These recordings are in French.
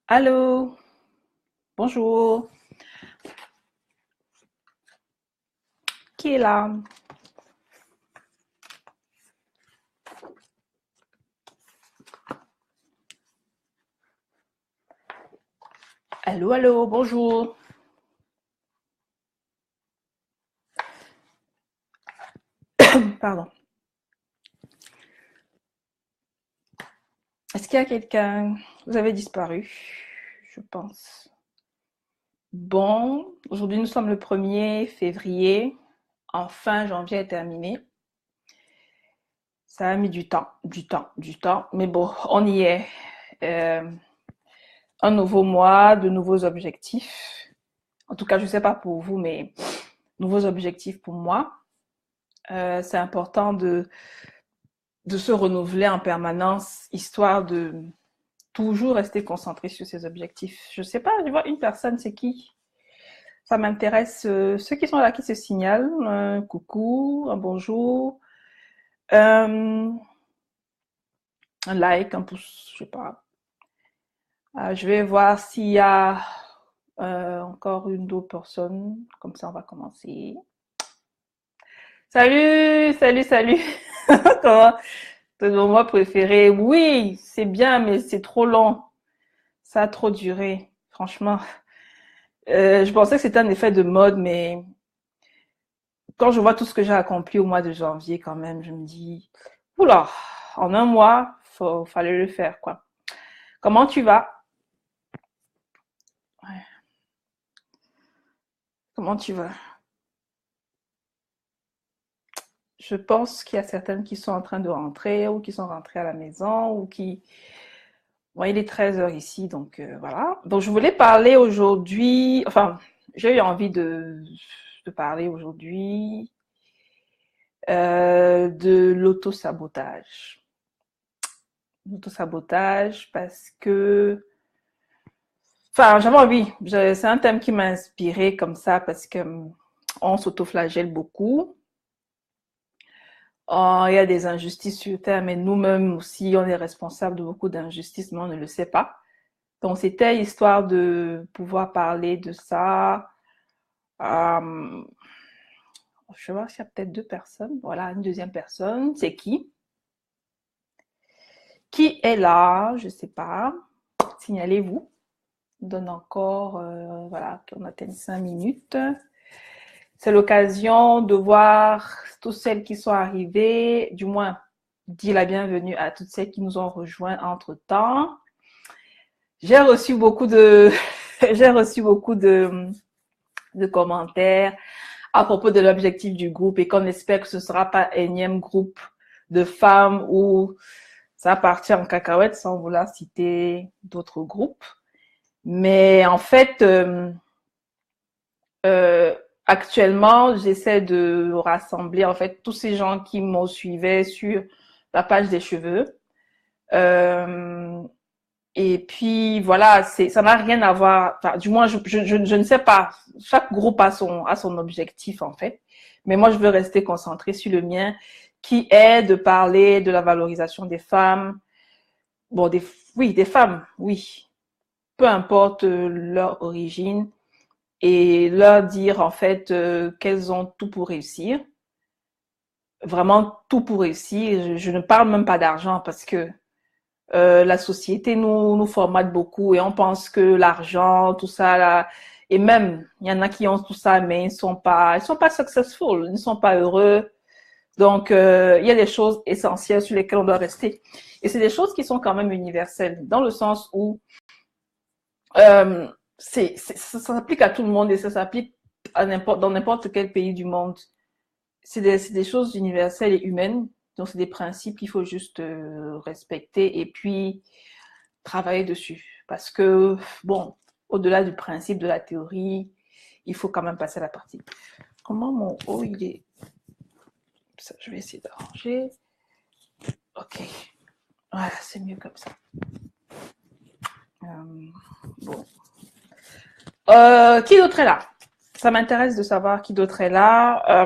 Allô, bonjour, qui est là? Allô, allô, bonjour. Pardon. Est-ce qu'il y a quelqu'un? Vous avez disparu, je pense. Bon, aujourd'hui nous sommes le 1er février. Enfin, janvier est terminé. Ça a mis du temps. Mais bon, on y est. Euh, un nouveau mois, de nouveaux objectifs. En tout cas, je ne sais pas pour vous, mais nouveaux objectifs pour moi. C'est important de se renouveler en permanence, histoire de toujours rester concentré sur ses objectifs. Je sais pas, je vois une personne, c'est qui? Ça m'intéresse. Ceux qui sont là, qui se signalent, un coucou, un bonjour, euh, un like, un pouce, je sais pas. Je vais voir s'il y a encore une autre personne. Comme ça, on va commencer. Salut, salut, salut. Comment? C'est mon mois préféré. Oui, c'est bien, mais c'est trop long. Ça a trop duré, franchement. Je pensais que c'était un effet de mode, mais quand je vois tout ce que j'ai accompli au mois de janvier, quand même, je me dis, oula, en un mois, fallait le faire, quoi. Comment tu vas? Ouais. Comment tu vas? Je pense qu'il y a certaines qui sont en train de rentrer ou qui sont rentrées à la maison ou qui... Bon, il est 13 heures ici, donc voilà. Donc, je voulais parler aujourd'hui, enfin, j'ai eu envie de parler aujourd'hui de l'autosabotage. L'autosabotage parce que enfin, j'avais envie. C'est un thème qui m'a inspiré comme ça parce que on s'autoflagelle beaucoup. Il y a des injustices sur Terre, mais nous-mêmes aussi, on est responsable de beaucoup d'injustices, mais on ne le sait pas. Donc, c'était histoire de pouvoir parler de ça. Euh, je vais voir s'il y a peut-être deux personnes. Voilà, une deuxième personne. C'est qui? Qui est là? Je ne sais pas. Signalez-vous. On donne encore, voilà, qu'on atteigne 5 minutes. C'est l'occasion de voir toutes celles qui sont arrivées, du moins dire la bienvenue à toutes celles qui nous ont rejoints entre-temps. J'ai reçu beaucoup de, j'ai reçu beaucoup de commentaires à propos de l'objectif du groupe et qu'on espère que ce ne sera pas un énième groupe de femmes où ça va partir en cacahuète sans vouloir citer d'autres groupes. Mais en fait, euh, actuellement, j'essaie de rassembler en fait tous ces gens qui me suivaient sur la page des cheveux. Euh, et puis voilà, ça n'a rien à voir. Enfin, du moins, je ne sais pas. Chaque groupe a son objectif en fait. Mais moi, je veux rester concentrée sur le mien, qui est de parler de la valorisation des femmes. Bon, oui, des femmes, oui. Peu importe leur origine et leur dire en fait qu'elles ont tout pour réussir, vraiment tout pour réussir. Je ne parle même pas d'argent parce que la société nous formate beaucoup et on pense que l'argent, tout ça là, et même il y en a qui ont tout ça mais ils sont pas successful, ils ne sont pas heureux. Donc il y a des choses essentielles sur lesquelles on doit rester et c'est des choses qui sont quand même universelles dans le sens où euh, ça s'applique à tout le monde et ça s'applique à dans n'importe quel pays du monde. C'est des choses universelles et humaines. Donc, c'est des principes qu'il faut juste respecter et puis travailler dessus. Parce que, bon, au-delà du principe, de la théorie, il faut quand même passer à la pratique. Comment mon haut, il est... Ça, je vais essayer d'arranger. Ok. Voilà, c'est mieux comme ça. Bon. Qui d'autre est là? Ça m'intéresse de savoir qui d'autre est là.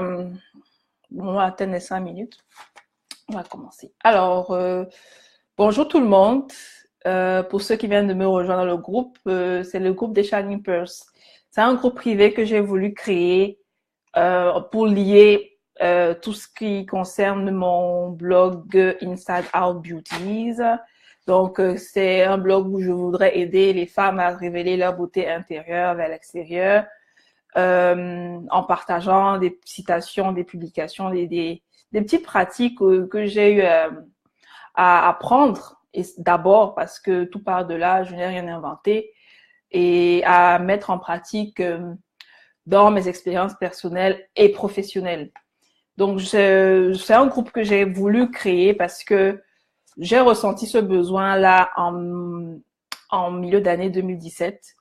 On va atteindre les 5 minutes. On va commencer. Alors, bonjour tout le monde. pour ceux qui viennent de me rejoindre dans le groupe, c'est le groupe des Shining Pearls. C'est un groupe privé que j'ai voulu créer pour lier tout ce qui concerne mon blog Inside Out Beauties. Donc, c'est un blog où je voudrais aider les femmes à révéler leur beauté intérieure vers l'extérieur, en partageant des citations, des publications, des petites pratiques que j'ai eu à apprendre. Et d'abord parce que tout part de là, je n'ai rien inventé, et à mettre en pratique dans mes expériences personnelles et professionnelles. Donc, c'est un groupe que j'ai voulu créer parce que j'ai ressenti ce besoin-là en milieu d'année 2017,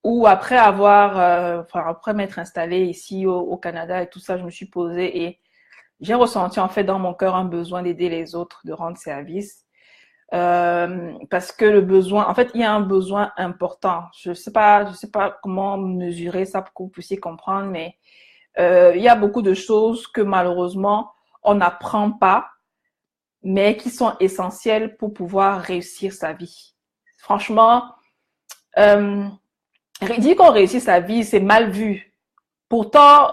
où après après m'être installée ici au Canada et tout ça, je me suis posée et j'ai ressenti en fait dans mon cœur un besoin d'aider les autres, de rendre service. Parce que le besoin, en fait, il y a un besoin important. Je sais pas comment mesurer ça pour que vous puissiez comprendre, mais il y a beaucoup de choses que malheureusement on n'apprend pas, mais qui sont essentielles pour pouvoir réussir sa vie. Franchement, dire qu'on réussit sa vie, c'est mal vu. Pourtant,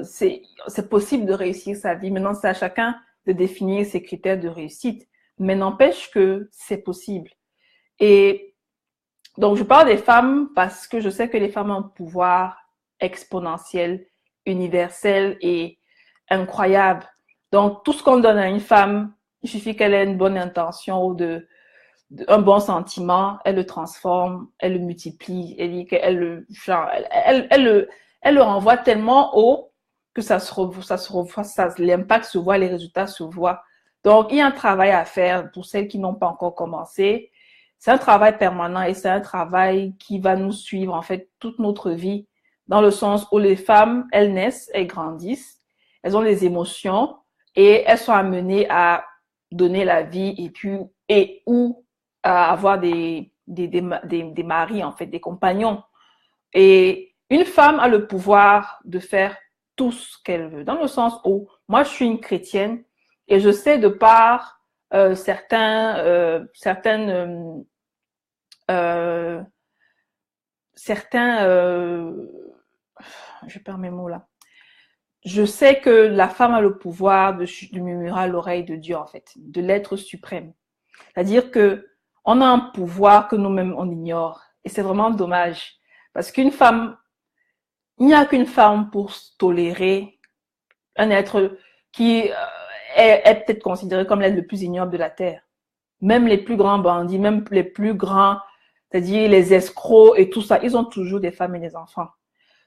c'est possible de réussir sa vie. Maintenant, c'est à chacun de définir ses critères de réussite, mais n'empêche que c'est possible. Et donc, je parle des femmes parce que je sais que les femmes ont un pouvoir exponentiel, universel et incroyable. Donc, tout ce qu'on donne à une femme, il suffit qu'elle ait une bonne intention ou un bon sentiment, elle le transforme, elle le multiplie, elle dit qu'elle le, genre, elle le renvoie tellement haut que l'impact se voit, les résultats se voient. Donc, il y a un travail à faire pour celles qui n'ont pas encore commencé. C'est un travail permanent et c'est un travail qui va nous suivre en fait toute notre vie, dans le sens où les femmes, elles naissent, elles grandissent, elles ont des émotions et elles sont amenées à donner la vie ou à avoir des maris, en fait, des compagnons. Et une femme a le pouvoir de faire tout ce qu'elle veut, dans le sens où moi, je suis une chrétienne et je sais de par certaines je perds mes mots là. Je sais que la femme a le pouvoir de murmurer à l'oreille de Dieu, en fait, de l'être suprême. C'est-à-dire que on a un pouvoir que nous-mêmes on ignore. Et c'est vraiment dommage. Parce qu'une femme, il n'y a qu'une femme pour tolérer un être qui est peut-être considéré comme l'être le plus ignoble de la terre. Même les plus grands bandits, même les plus grands, c'est-à-dire les escrocs et tout ça, ils ont toujours des femmes et des enfants.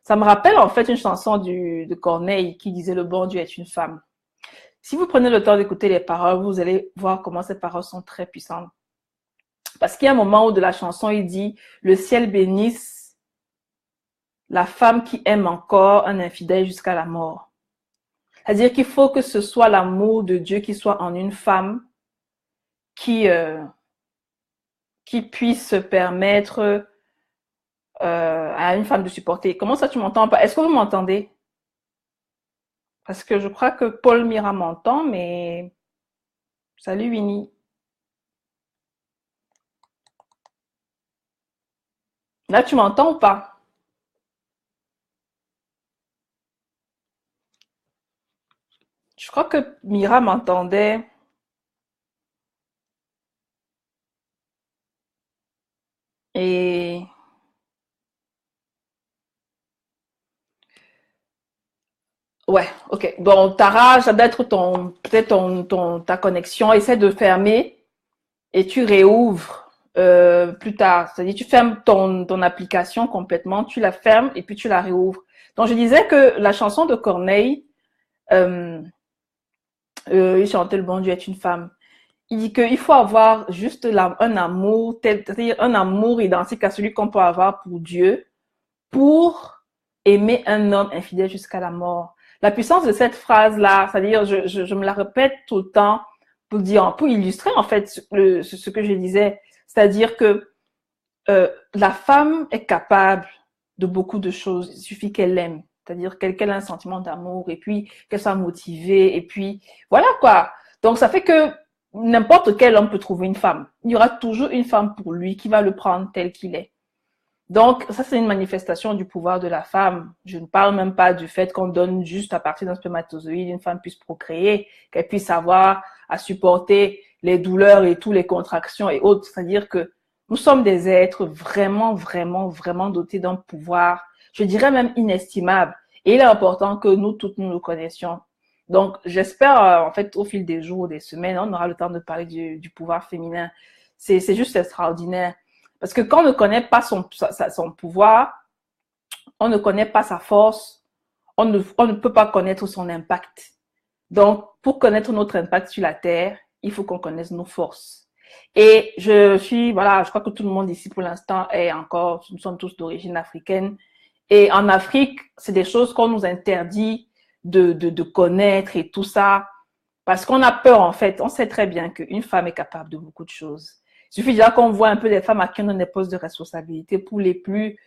Ça me rappelle en fait une chanson de Corneille qui disait le bon Dieu est une femme. Si vous prenez le temps d'écouter les paroles, vous allez voir comment ces paroles sont très puissantes. Parce qu'il y a un moment où de la chanson, il dit « Le ciel bénisse la femme qui aime encore un infidèle jusqu'à la mort. » C'est-à-dire qu'il faut que ce soit l'amour de Dieu qui soit en une femme qui puisse permettre à une femme de supporter. Comment ça, tu m'entends pas? Est-ce que vous m'entendez? Parce que je crois que Paul Mira m'entend, mais... Salut Winnie. Là, tu m'entends ou pas? Je crois que Mira m'entendait. Et... Ouais, ok. Bon, Tara, ça doit être peut-être ta connexion. Essaie de fermer et tu réouvres plus tard. C'est-à-dire, tu fermes ton application complètement, tu la fermes et puis tu la réouvres. Donc, je disais que la chanson de Corneille, euh, il chantait Le bon Dieu est une femme. Il dit qu'il faut avoir juste un amour, c'est-à-dire un amour identique à celui qu'on peut avoir pour Dieu, pour aimer un homme infidèle jusqu'à la mort. La puissance de cette phrase-là, c'est-à-dire, je me la répète tout le temps pour illustrer en fait ce que je disais. C'est-à-dire que la femme est capable de beaucoup de choses. Il suffit qu'elle aime. C'est-à-dire qu'elle ait un sentiment d'amour et puis qu'elle soit motivée et puis voilà quoi. Donc ça fait que n'importe quel homme peut trouver une femme. Il y aura toujours une femme pour lui qui va le prendre tel qu'il est. Donc, ça, c'est une manifestation du pouvoir de la femme. Je ne parle même pas du fait qu'on donne juste à partir d'un spermatozoïde, une femme puisse procréer, qu'elle puisse avoir à supporter les douleurs et toutes les contractions et autres. C'est-à-dire que nous sommes des êtres vraiment, vraiment, vraiment dotés d'un pouvoir, je dirais même inestimable. Et il est important que nous toutes nous connaissions. Donc, j'espère, en fait, au fil des jours, des semaines, on aura le temps de parler du pouvoir féminin. C'est juste extraordinaire. Parce que quand on ne connaît pas son pouvoir, on ne connaît pas sa force, on ne peut pas connaître son impact. Donc, pour connaître notre impact sur la Terre, il faut qu'on connaisse nos forces. Et voilà, je crois que tout le monde ici pour l'instant nous sommes tous d'origine africaine. Et en Afrique, c'est des choses qu'on nous interdit de connaître et tout ça. Parce qu'on a peur, en fait. On sait très bien qu'une femme est capable de beaucoup de choses. Il suffit déjà qu'on voit un peu des femmes à qui on donne des postes de responsabilité pour les plus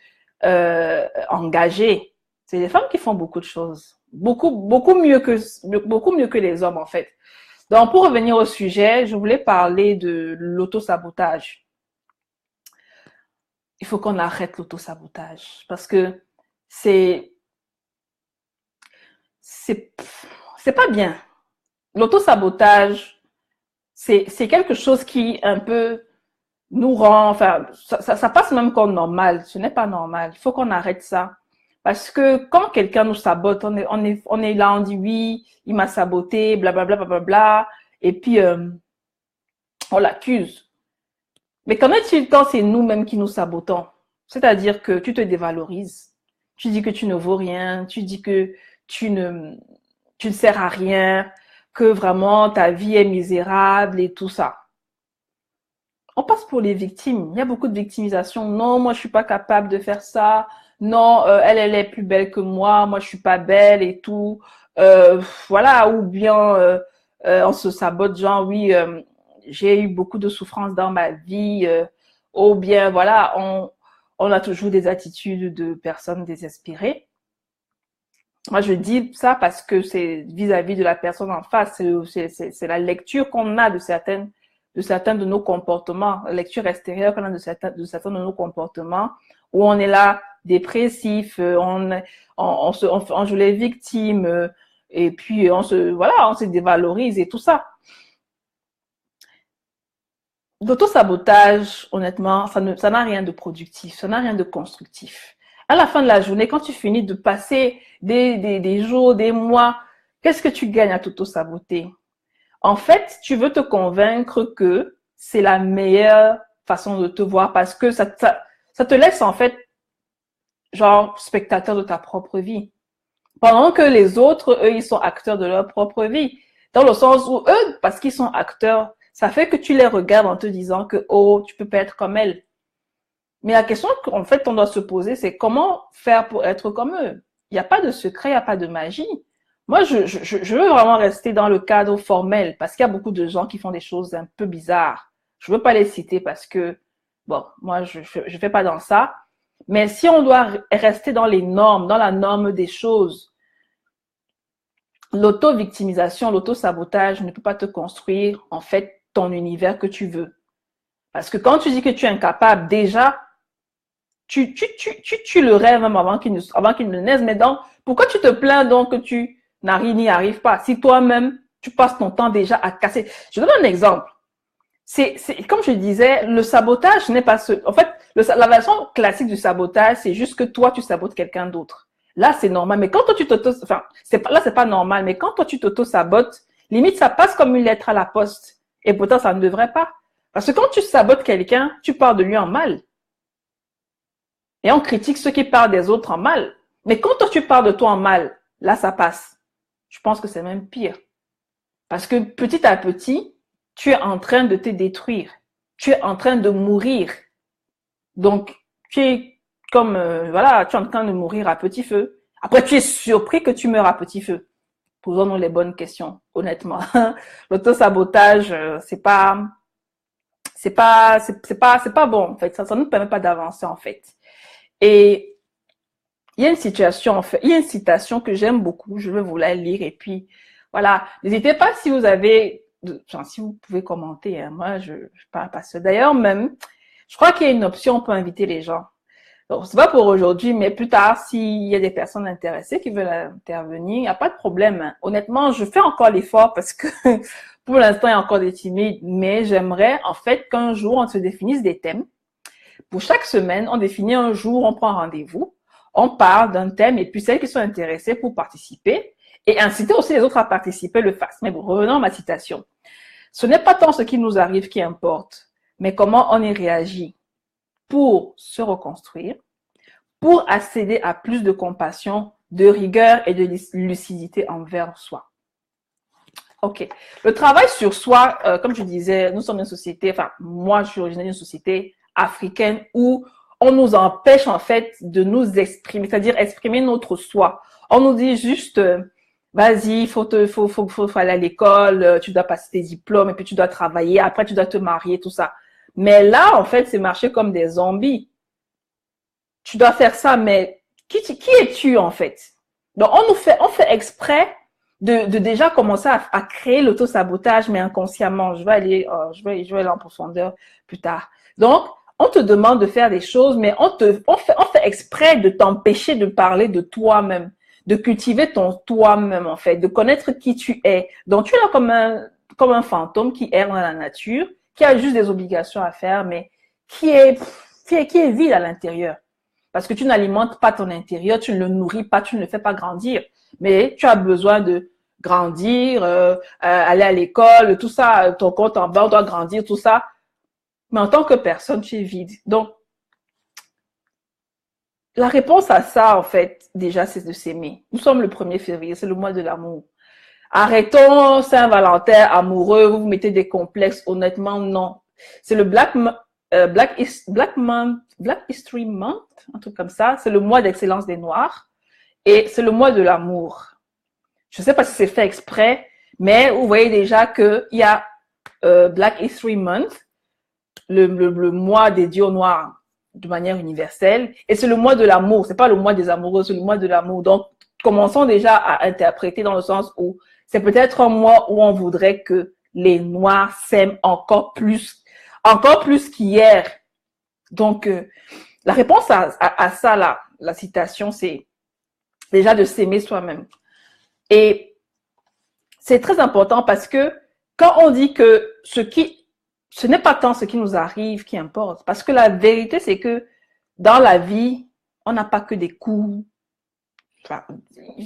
engagées. C'est des femmes qui font beaucoup de choses. Beaucoup mieux que les hommes, en fait. Donc, pour revenir au sujet, je voulais parler de l'autosabotage. Il faut qu'on arrête l'autosabotage parce que c'est pas bien. L'autosabotage, c'est quelque chose qui un peu nous rend, enfin, ça passe même comme normal. Ce n'est pas normal. Il faut qu'on arrête ça. Parce que quand quelqu'un nous sabote, on est là, on dit oui, il m'a saboté, blablabla, blablabla, et puis on l'accuse. Mais qu'en est-il quand c'est nous-mêmes qui nous sabotons? C'est-à-dire que tu te dévalorises, tu dis que tu ne vaux rien, tu dis que tu ne sers à rien, que vraiment ta vie est misérable et tout ça. On passe pour les victimes. Il y a beaucoup de victimisation. Non, moi, je suis pas capable de faire ça. Non, elle est plus belle que moi je suis pas belle et tout. Voilà, ou bien on se sabote, genre oui, j'ai eu beaucoup de souffrances dans ma vie, ou bien voilà, on a toujours des attitudes de personnes désespérées. Moi, je dis ça parce que c'est vis-à-vis de la personne en face, c'est la lecture qu'on a de certains de nos comportements, la lecture extérieure qu'on a de certains de nos comportements, où on est là dépressif, on joue les victimes, et puis on se dévalorise et tout ça. L'auto-sabotage, honnêtement, ça n'a rien de productif, ça n'a rien de constructif. À la fin de la journée, quand tu finis de passer des jours, des mois, qu'est-ce que tu gagnes à t'auto-saboter? En fait, tu veux te convaincre que c'est la meilleure façon de te voir parce que ça te laisse en fait genre spectateur de ta propre vie. Pendant que les autres, eux, ils sont acteurs de leur propre vie. Dans le sens où eux, parce qu'ils sont acteurs, ça fait que tu les regardes en te disant que, oh, tu peux pas être comme elle. Mais la question qu'en fait, on doit se poser, c'est comment faire pour être comme eux? Il n'y a pas de secret, il n'y a pas de magie. Moi, je veux vraiment rester dans le cadre formel parce qu'il y a beaucoup de gens qui font des choses un peu bizarres. Je veux pas les citer parce que, bon, moi, je fais pas dans ça. Mais si on doit rester dans les normes, dans la norme des choses, l'auto-victimisation, l'auto-sabotage ne peut pas te construire, en fait, ton univers que tu veux. Parce que quand tu dis que tu es incapable, déjà, tu le rêves même avant qu'il ne naisse. Mais donc, pourquoi tu te plains donc que tu n'y arrives pas? Si toi-même, tu passes ton temps déjà à casser. Je donne un exemple. C'est comme je disais, le sabotage n'est pas ce. En fait, la version classique du sabotage, c'est juste que toi, tu sabotes quelqu'un d'autre. Là, c'est normal. Mais quand toi, enfin, là, c'est pas normal. Mais quand toi, tu t'auto-sabotes, limite, ça passe comme une lettre à la poste. Et pourtant, ça ne devrait pas. Parce que quand tu sabotes quelqu'un, tu parles de lui en mal. Et on critique ceux qui parlent des autres en mal. Mais quand toi, tu parles de toi en mal, là, ça passe. Je pense que c'est même pire. Parce que petit à petit, tu es en train de te détruire. Tu es en train de mourir. Donc, tu es comme, voilà, tu es en train de mourir à petit feu. Après, tu es surpris que tu meurs à petit feu. Posons-nous les bonnes questions, honnêtement. L'auto-sabotage, c'est pas bon, en fait. Ça ne nous permet pas d'avancer, en fait. Et il y a une situation, en fait, il y a une citation que j'aime beaucoup. Je vais vous la lire et puis, voilà. N'hésitez pas si vous avez enfin, si vous pouvez commenter, hein, moi, je parle pas seul. D'ailleurs, même, je crois qu'il y a une option, on peut inviter les gens. Donc, c'est pas pour aujourd'hui, mais plus tard, s'il y a des personnes intéressées qui veulent intervenir, il n'y a pas de problème, hein. Honnêtement, je fais encore l'effort parce que pour l'instant, il y a encore des timides, mais j'aimerais, en fait, qu'un jour, on se définisse des thèmes. Pour chaque semaine, on définit un jour, on prend rendez-vous, on parle d'un thème et puis celles qui sont intéressées pour participer et inciter aussi les autres à participer le fassent. Mais bon, revenons à ma citation. Ce n'est pas tant ce qui nous arrive qui importe, mais comment on y réagit pour se reconstruire, pour accéder à plus de compassion, de rigueur et de lucidité envers soi. Ok. Le travail sur soi, comme je disais, nous sommes une société, enfin, moi, je suis originaire d'une société africaine où on nous empêche, en fait, de nous exprimer, c'est-à-dire exprimer notre soi. On nous dit juste, vas-y, faut aller à l'école, tu dois passer tes diplômes et puis tu dois travailler, après tu dois te marier, tout ça. Mais là, en fait, c'est marcher comme des zombies. Tu dois faire ça, mais qui es-tu, en fait? Donc, on fait exprès de déjà commencer à créer l'auto-sabotage, mais inconsciemment. Je vais aller en profondeur plus tard. Donc, on te demande de faire des choses, mais on fait exprès de t'empêcher de parler de toi-même, de cultiver ton toi-même, en fait, de connaître qui tu es. Donc, tu es là comme un fantôme qui erre dans la nature, qui a juste des obligations à faire, mais qui est vide à l'intérieur. Parce que tu n'alimentes pas ton intérieur, tu ne le nourris pas, tu ne le fais pas grandir. Mais tu as besoin de grandir, aller à l'école, tout ça, ton compte en banque doit grandir, tout ça. Mais en tant que personne, tu es vide. Donc, la réponse à ça, en fait, déjà, c'est de s'aimer. Nous sommes le 1er février, c'est le mois de l'amour. Arrêtons Saint-Valentin amoureux, vous mettez des complexes, honnêtement, non. C'est le Black History Month, un truc comme ça. C'est le mois d'excellence des Noirs et c'est le mois de l'amour. Je ne sais pas si c'est fait exprès, mais vous voyez déjà qu'il y a Black History Month, le mois dédié aux Noirs de manière universelle, et c'est le mois de l'amour. C'est pas le mois des amoureux, c'est le mois de l'amour. Donc, commençons déjà à interpréter dans le sens où c'est peut-être un mois où on voudrait que les Noirs s'aiment encore plus qu'hier. Donc, la réponse à ça, là, la citation, c'est déjà de s'aimer soi-même. Et c'est très important parce que quand on dit que ce n'est pas tant ce qui nous arrive qui importe, parce que la vérité, c'est que dans la vie, on n'a pas que des coups. Enfin,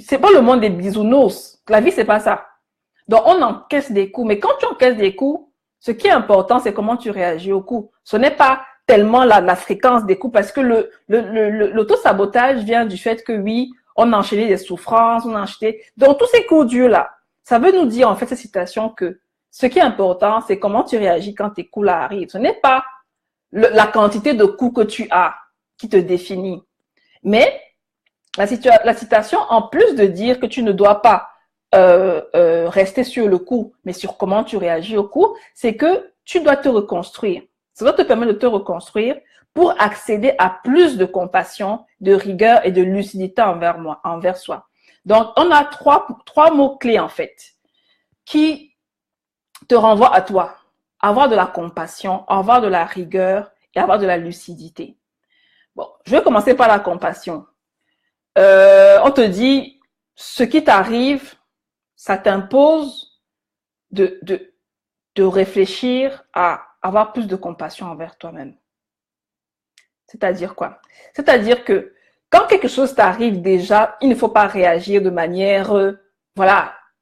c'est pas le monde des bisounours. La vie, c'est pas ça. Donc, on encaisse des coups. Mais quand tu encaisses des coups, ce qui est important, c'est comment tu réagis aux coups. Ce n'est pas tellement la fréquence des coups, parce que l'auto-sabotage vient du fait que oui, on a enchaîné des souffrances, on a enchaîné. Donc, tous ces coups durs là, ça veut nous dire, en fait, cette citation que ce qui est important, c'est comment tu réagis quand tes coups là arrivent. Ce n'est pas la quantité de coups que tu as qui te définit. Mais la citation, en plus de dire que tu ne dois pas rester sur le coup, mais sur comment tu réagis au coup, c'est que tu dois te reconstruire. Ça doit te permettre de te reconstruire pour accéder à plus de compassion, de rigueur et de lucidité envers soi. Donc, on a trois mots-clés, en fait, qui te renvoient à toi. Avoir de la compassion, avoir de la rigueur et avoir de la lucidité. Bon, je vais commencer par la compassion. On te dit, ce qui t'arrive, ça t'impose de réfléchir à avoir plus de compassion envers toi-même. C'est-à-dire quoi? C'est-à-dire que quand quelque chose t'arrive déjà, il ne faut pas réagir de manière,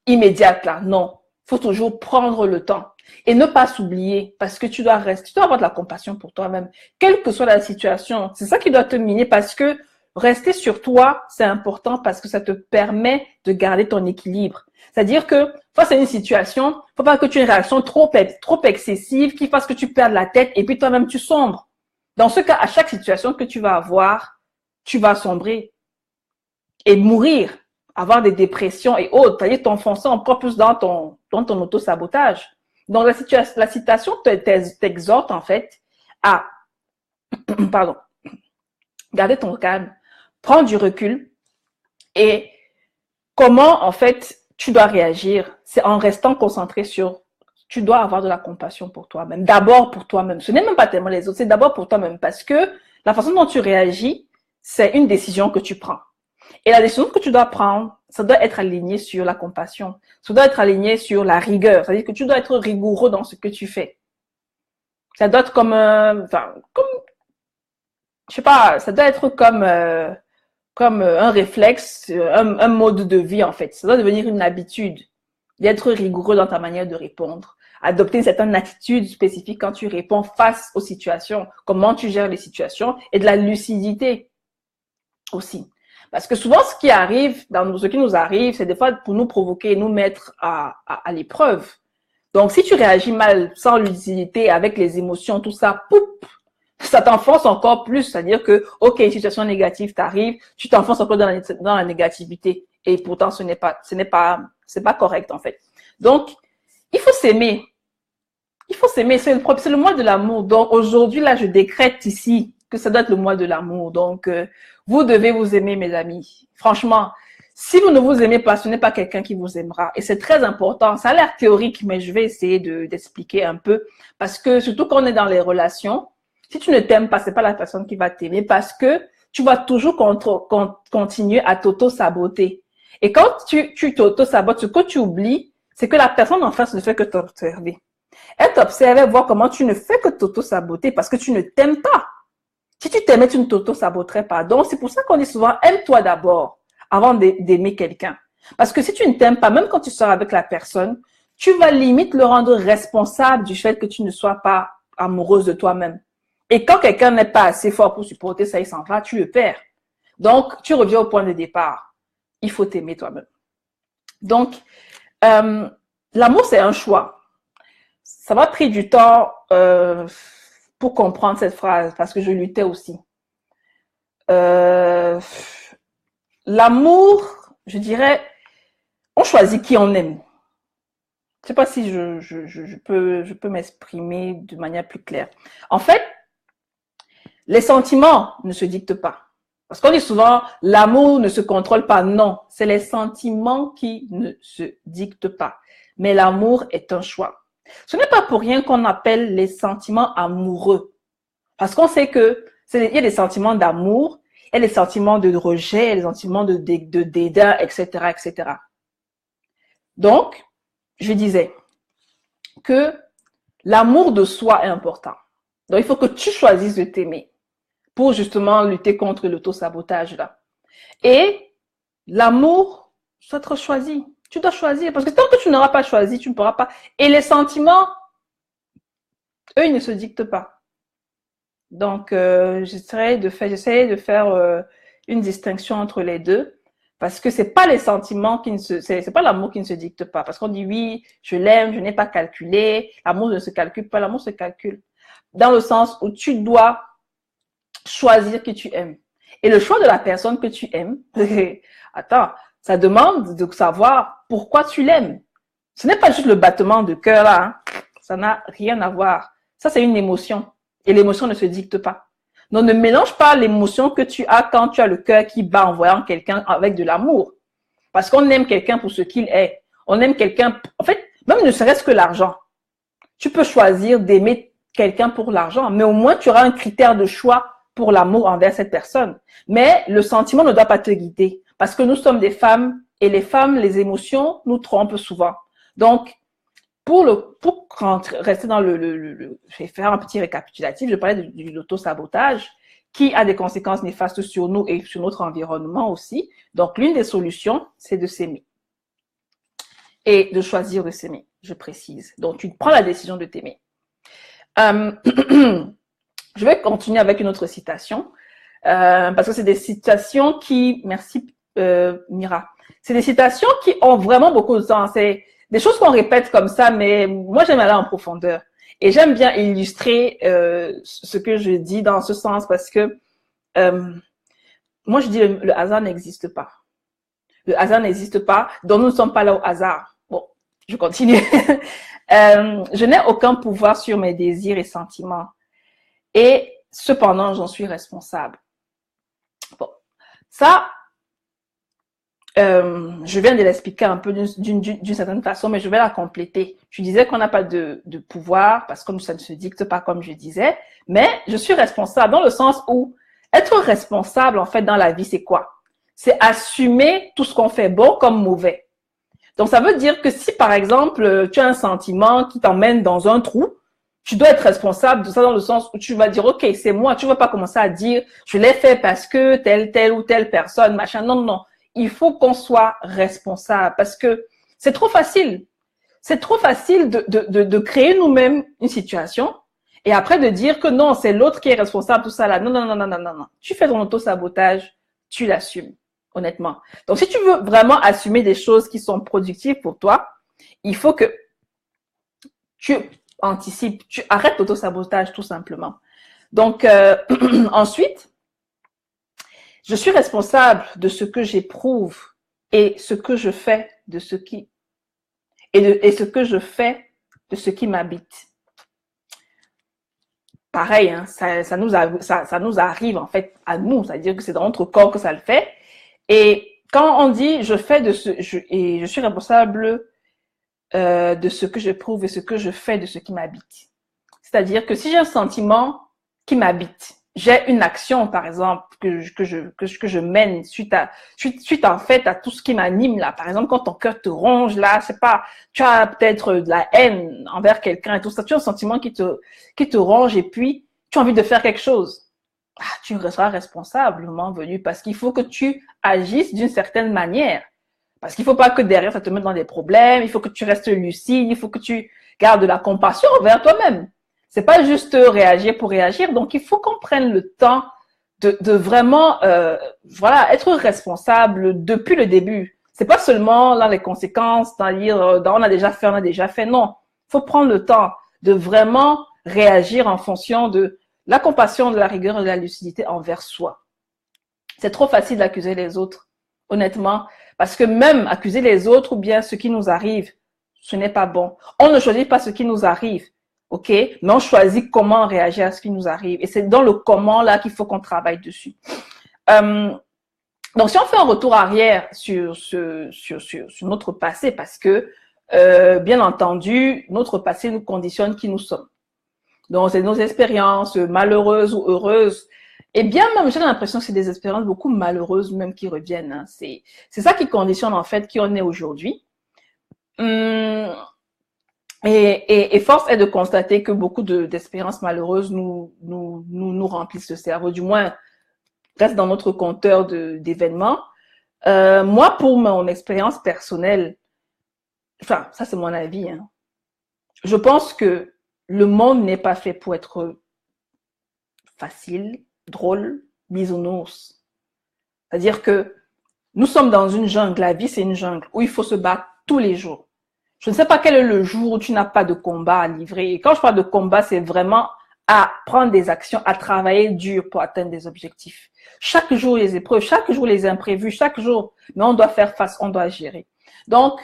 immédiate là. Non, il faut toujours prendre le temps et ne pas s'oublier parce que tu dois avoir de la compassion pour toi-même, quelle que soit la situation. C'est ça qui doit te miner parce que rester sur toi, c'est important parce que ça te permet de garder ton équilibre. C'est-à-dire que face à une situation, faut pas que tu aies une réaction trop excessive qui fasse que tu perdes la tête et puis toi-même tu sombres. Dans ce cas, à chaque situation que tu vas avoir, tu vas sombrer et mourir, avoir des dépressions et autres, c'est-à-dire t'enfoncer encore plus dans ton auto-sabotage. Donc, la citation t'exhorte en fait à, garder ton calme, prendre du recul et comment en fait tu dois réagir, c'est en restant concentré sur tu dois avoir de la compassion pour toi-même. D'abord pour toi-même. Ce n'est même pas tellement les autres, c'est d'abord pour toi-même parce que la façon dont tu réagis, c'est une décision que tu prends. Et la décision que tu dois prendre, ça doit être aligné sur la compassion. Ça doit être aligné sur la rigueur. C'est-à-dire que tu dois être rigoureux dans ce que tu fais. Ça doit être comme, je sais pas, ça doit être comme un réflexe, un mode de vie en fait. Ça doit devenir une habitude d'être rigoureux dans ta manière de répondre. Adopter une certaine attitude spécifique quand tu réponds face aux situations, comment tu gères les situations et de la lucidité aussi. Parce que souvent, ce qui arrive, dans ce qui nous arrive, c'est des fois pour nous provoquer et nous mettre à l'épreuve. Donc, si tu réagis mal, sans lucidité, avec les émotions, tout ça, poup, ça t'enfonce encore plus. C'est-à-dire que, ok, une situation négative t'arrive, tu t'enfonces encore dans la négativité. Et pourtant, c'est pas correct, en fait. Donc, il faut s'aimer. Il faut s'aimer. C'est le mois de l'amour. Donc, aujourd'hui, là, je décrète ici que ça doit être le mois de l'amour. Donc, vous devez vous aimer, mes amis. Franchement, si vous ne vous aimez pas, ce n'est pas quelqu'un qui vous aimera. Et c'est très important. Ça a l'air théorique, mais je vais essayer d'expliquer un peu. Parce que, surtout quand on est dans les relations, si tu ne t'aimes pas, c'est pas la personne qui va t'aimer parce que tu vas toujours continuer à t'auto-saboter. Et quand tu t'auto-sabotes, ce que tu oublies, c'est que la personne en face ne fait que t'observer. Elle t'observe et voit comment tu ne fais que t'auto-saboter parce que tu ne t'aimes pas. Si tu t'aimais, tu ne t'auto-saboterais pas. Donc, c'est pour ça qu'on dit souvent, aime-toi d'abord avant d'aimer quelqu'un. Parce que si tu ne t'aimes pas, même quand tu sors avec la personne, tu vas limite le rendre responsable du fait que tu ne sois pas amoureuse de toi-même. Et quand quelqu'un n'est pas assez fort pour supporter ça, il s'en va, tu le perds. Donc, tu reviens au point de départ. Il faut t'aimer toi-même. Donc, l'amour, c'est un choix. Ça m'a pris du temps pour comprendre cette phrase parce que je luttais aussi. L'amour, je dirais, on choisit qui on aime. Je ne sais pas si je peux m'exprimer de manière plus claire. En fait, les sentiments ne se dictent pas. Parce qu'on dit souvent, l'amour ne se contrôle pas. Non, c'est les sentiments qui ne se dictent pas. Mais l'amour est un choix. Ce n'est pas pour rien qu'on appelle les sentiments amoureux. Parce qu'on sait que il y a des sentiments d'amour, il y a des sentiments de rejet, il y a des sentiments de dédain, etc., etc. Donc, je disais que l'amour de soi est important. Donc, il faut que tu choisisses de t'aimer pour justement lutter contre l'auto-sabotage là. Et l'amour, ça te choisit. Tu dois choisir parce que tant que tu n'auras pas choisi, tu ne pourras pas. Et les sentiments, eux, ils ne se dictent pas. Donc, j'essaie de faire une distinction entre les deux parce que c'est pas les sentiments c'est pas l'amour qui ne se dicte pas. Parce qu'on dit oui, je l'aime, je n'ai pas calculé. L'amour ne se calcule pas, l'amour se calcule. Dans le sens où tu dois choisir qui tu aimes. Et le choix de la personne que tu aimes, attends, ça demande de savoir pourquoi tu l'aimes. Ce n'est pas juste le battement de cœur là, hein. Ça n'a rien à voir. Ça, c'est une émotion. Et l'émotion ne se dicte pas. Donc, ne mélange pas l'émotion que tu as quand tu as le cœur qui bat en voyant quelqu'un avec de l'amour. Parce qu'on aime quelqu'un pour ce qu'il est. On aime quelqu'un, en fait, même ne serait-ce que l'argent. Tu peux choisir d'aimer quelqu'un pour l'argent, mais au moins tu auras un critère de choix pour l'amour envers cette personne. Mais le sentiment ne doit pas te guider. Parce que nous sommes des femmes et les femmes, les émotions nous trompent souvent. Donc, pour rester dans je vais faire un petit récapitulatif. Je parlais de l'auto-sabotage qui a des conséquences néfastes sur nous et sur notre environnement aussi. Donc, l'une des solutions, c'est de s'aimer. Et de choisir de s'aimer, je précise. Donc, tu prends la décision de t'aimer. Je vais continuer avec une autre citation parce que c'est des citations qui, merci Mira, c'est des citations qui ont vraiment beaucoup de sens. C'est des choses qu'on répète comme ça, mais moi j'aime aller en profondeur et j'aime bien illustrer ce que je dis dans ce sens parce que moi je dis le hasard n'existe pas. Le hasard n'existe pas, donc nous ne sommes pas là au hasard. Bon, je continue. Je n'ai aucun pouvoir sur mes désirs et sentiments. Et cependant, j'en suis responsable. Bon, ça, je viens de l'expliquer un peu d'une certaine façon, mais je vais la compléter. Je disais qu'on n'a pas de pouvoir parce que ça ne se dicte pas comme je disais, mais je suis responsable dans le sens où être responsable, en fait, dans la vie, c'est quoi? C'est assumer tout ce qu'on fait bon comme mauvais. Donc, ça veut dire que si, par exemple, tu as un sentiment qui t'emmène dans un trou, tu dois être responsable de ça dans le sens où tu vas dire, OK, c'est moi. Tu ne vas pas commencer à dire, je l'ai fait parce que telle ou telle personne, machin. Non, non, non. Il faut qu'on soit responsable parce que c'est trop facile. C'est trop facile de créer nous-mêmes une situation et après de dire que non, c'est l'autre qui est responsable, tout ça là. Non, non, non, non, non, non, non. Tu fais ton auto-sabotage, tu l'assumes, honnêtement. Donc, si tu veux vraiment assumer des choses qui sont productives pour toi, il faut que tu anticipes, tu arrêtes l'auto-sabotage tout simplement. Donc, ensuite, je suis responsable de ce que j'éprouve et ce que je fais de ce qui et ce que je fais de ce qui m'habite. Pareil, hein, ça nous arrive en fait à nous, c'est-à-dire que c'est dans notre corps que ça le fait. Et quand on dit je fais de ce et je suis responsable de ce que j'éprouve et ce que je fais de ce qui m'habite. C'est-à-dire que si j'ai un sentiment qui m'habite, j'ai une action, par exemple, que je mène suite en fait à tout ce qui m'anime là. Par exemple, quand ton cœur te ronge là, c'est pas, tu as peut-être de la haine envers quelqu'un et tout ça, tu as un sentiment qui te ronge et puis tu as envie de faire quelque chose. Ah, tu seras responsable le moment venu parce qu'il faut que tu agisses d'une certaine manière. Parce qu'il faut pas que derrière ça te mette dans des problèmes, il faut que tu restes lucide, il faut que tu gardes de la compassion envers toi-même. C'est pas juste réagir pour réagir. Donc, il faut qu'on prenne le temps de vraiment, voilà, être responsable depuis le début. C'est pas seulement dans les conséquences, dans dire, on a déjà fait. Non, il faut prendre le temps de vraiment réagir en fonction de la compassion, de la rigueur et de la lucidité envers soi. C'est trop facile d'accuser les autres, honnêtement, parce que même accuser les autres ou bien ce qui nous arrive, ce n'est pas bon. On ne choisit pas ce qui nous arrive. OK? Mais on choisit comment réagir à ce qui nous arrive. Et c'est dans le comment là qu'il faut qu'on travaille dessus. Donc, si on fait un retour arrière sur notre passé, parce que, bien entendu, notre passé nous conditionne qui nous sommes. Donc, c'est nos expériences malheureuses ou heureuses. Et bien même, j'ai l'impression que c'est des expériences beaucoup malheureuses même qui reviennent. Hein. C'est ça qui conditionne en fait qui on est aujourd'hui. Et force est de constater que beaucoup d'expériences malheureuses nous remplissent le cerveau, du moins reste dans notre compteur d'événements. Moi, pour mon expérience personnelle, enfin, ça c'est mon avis, hein, je pense que le monde n'est pas fait pour être facile, drôle, bisounours. C'est-à-dire que nous sommes dans une jungle, la vie c'est une jungle où il faut se battre tous les jours. Je ne sais pas quel est le jour où tu n'as pas de combat à livrer. Et quand je parle de combat, c'est vraiment à prendre des actions, à travailler dur pour atteindre des objectifs. Chaque jour, les épreuves, chaque jour, les imprévus, chaque jour. Mais on doit faire face, on doit gérer. Donc,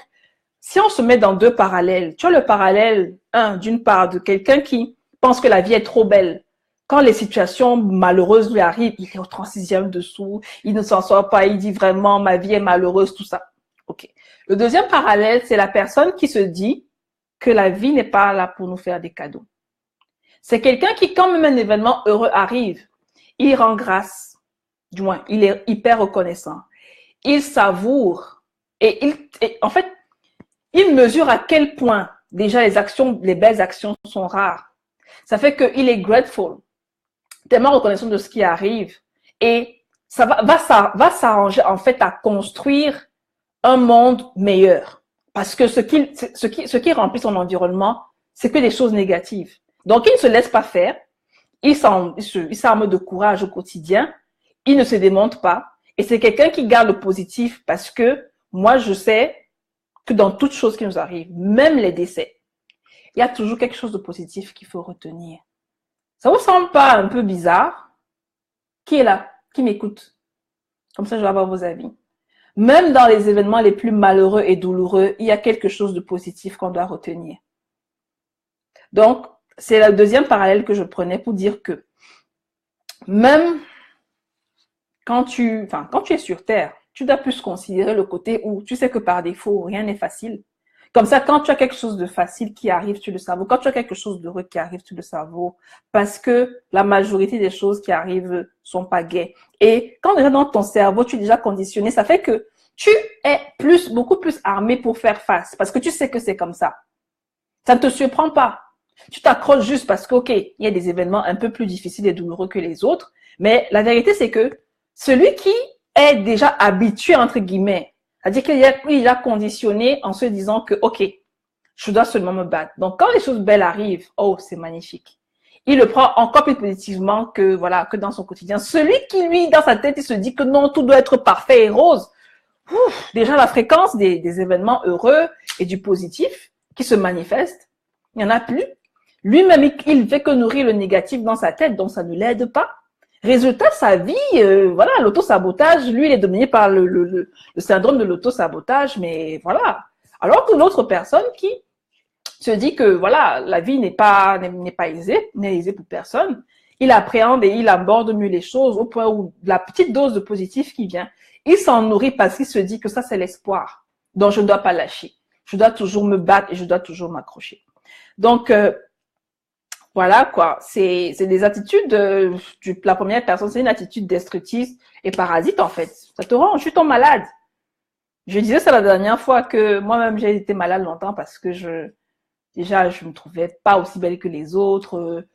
si on se met dans deux parallèles, tu as le parallèle, d'une part, de quelqu'un qui pense que la vie est trop belle. Quand les situations malheureuses lui arrivent, il est au 36e dessous, il ne s'en sort pas, il dit vraiment, ma vie est malheureuse, tout ça. OK. Le deuxième parallèle, c'est la personne qui se dit que la vie n'est pas là pour nous faire des cadeaux. C'est quelqu'un qui, quand même un événement heureux arrive, il rend grâce. Du moins, il est hyper reconnaissant. Il savoure. Et en fait, il mesure à quel point déjà les belles actions sont rares. Ça fait qu'il est grateful, tellement reconnaissant de ce qui arrive. Et ça va s'arranger en fait à construire un monde meilleur. Parce que ce qui remplit son environnement, c'est que des choses négatives. Donc, il ne se laisse pas faire. Il s'arme de courage au quotidien. Il ne se démonte pas. Et c'est quelqu'un qui garde le positif parce que moi, je sais que dans toutes choses qui nous arrivent, même les décès, il y a toujours quelque chose de positif qu'il faut retenir. Ça vous semble pas un peu bizarre? Qui est là? Qui m'écoute? Comme ça, je vais avoir vos avis. Même dans les événements les plus malheureux et douloureux, il y a quelque chose de positif qu'on doit retenir. Donc, c'est le deuxième parallèle que je prenais pour dire que même quand tu es sur Terre, tu dois plus considérer le côté où tu sais que par défaut, rien n'est facile. Comme ça, quand tu as quelque chose de facile qui arrive, tu le savoures. Quand tu as quelque chose d'heureux qui arrive, tu le savoures. Parce que la majorité des choses qui arrivent sont pas gaies. Et quand déjà dans ton cerveau, tu es déjà conditionné, ça fait que tu es beaucoup plus armé pour faire face. Parce que tu sais que c'est comme ça. Ça ne te surprend pas. Tu t'accroches juste parce que, OK, il y a des événements un peu plus difficiles et douloureux que les autres. Mais la vérité, c'est que celui qui est déjà habitué, entre guillemets, c'est-à-dire qu'il est déjà conditionné en se disant que, OK, je dois seulement me battre. Donc, quand les choses belles arrivent, oh, c'est magnifique. Il le prend encore plus positivement que, voilà, que dans son quotidien. Celui qui, lui, dans sa tête, il se dit que non, tout doit être parfait et rose. Ouf, déjà, la fréquence des événements heureux et du positif qui se manifestent, il n'y en a plus. Lui-même, il fait que nourrir le négatif dans sa tête, donc ça ne l'aide pas. Résultat, sa vie, voilà, l'auto-sabotage, lui, il est dominé par le syndrome de l'auto-sabotage, mais voilà. Alors que l'autre personne qui se dit que, voilà, la vie n'est pas aisée, n'est aisée pour personne, il appréhende et il aborde mieux les choses au point où la petite dose de positif qui vient, il s'en nourrit parce qu'il se dit que ça, c'est l'espoir. Donc, je ne dois pas lâcher. Je dois toujours me battre et je dois toujours m'accrocher. Donc, voilà quoi, c'est des attitudes, la première personne, c'est une attitude destructrice et parasite en fait. Ça te rend, je suis ton malade. Je disais ça la dernière fois que moi-même j'ai été malade longtemps parce que déjà je me trouvais pas aussi belle que les autres,